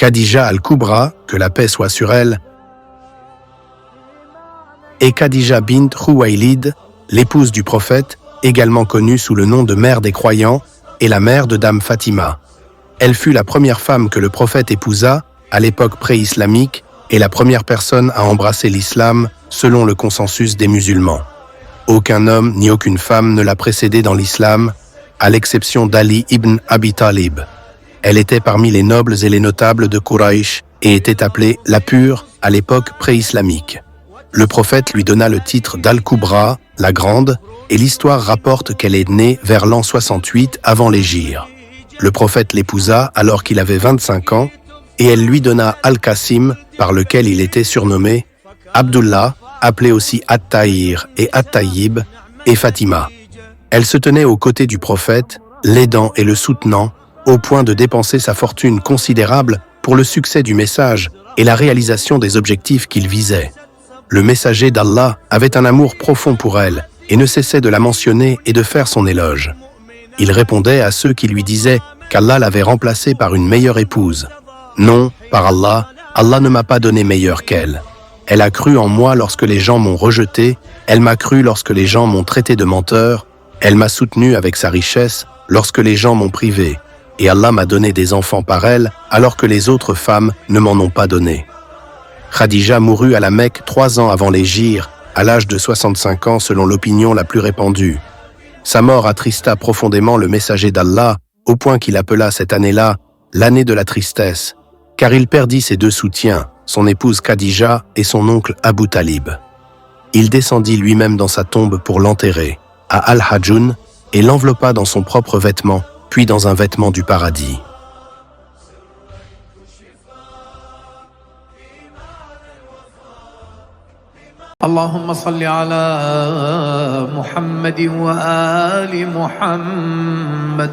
Khadija al-Kubra, que la paix soit sur elle, et Khadija bint Khuwaylid, l'épouse du prophète, également connue sous le nom de mère des croyants, et la mère de Dame Fatima. Elle fut la première femme que le prophète épousa à l'époque pré-islamique et la première personne à embrasser l'islam selon le consensus des musulmans. Aucun homme ni aucune femme ne l'a précédée dans l'islam, à l'exception d'Ali ibn Abi Talib. Elle était parmi les nobles et les notables de Quraysh et était appelée la pure à l'époque pré-islamique. Le prophète lui donna le titre d'Al-Kubra, la grande, et l'histoire rapporte qu'elle est née vers l'an 68 avant l'hégire. Le prophète l'épousa alors qu'il avait 25 ans, et elle lui donna Al-Qasim, par lequel il était surnommé, Abdullah, appelé aussi At-Tahir et At-Tayyib, et Fatima. Elle se tenait aux côtés du prophète, l'aidant et le soutenant, au point de dépenser sa fortune considérable pour le succès du message et la réalisation des objectifs qu'il visait. Le messager d'Allah avait un amour profond pour elle et ne cessait de la mentionner et de faire son éloge. Il répondait à ceux qui lui disaient qu'Allah l'avait remplacée par une meilleure épouse. Non, par Allah, Allah ne m'a pas donné meilleure qu'elle. Elle a cru en moi lorsque les gens m'ont rejeté, elle m'a cru lorsque les gens m'ont traité de menteur, elle m'a soutenu avec sa richesse lorsque les gens m'ont privé, et Allah m'a donné des enfants par elle alors que les autres femmes ne m'en ont pas donné. Khadija mourut à la Mecque 3 ans avant l'hégire, à l'âge de 65 ans selon l'opinion la plus répandue. Sa mort attrista profondément le messager d'Allah, au point qu'il appela cette année-là l'année de la tristesse, car il perdit ses 2 soutiens, son épouse Khadija et son oncle Abu Talib. Il descendit lui-même dans sa tombe pour l'enterrer, à Al-Hajjun, et l'enveloppa dans son propre vêtement, puis dans un vêtement du paradis. اللهم صل على محمد وآل محمد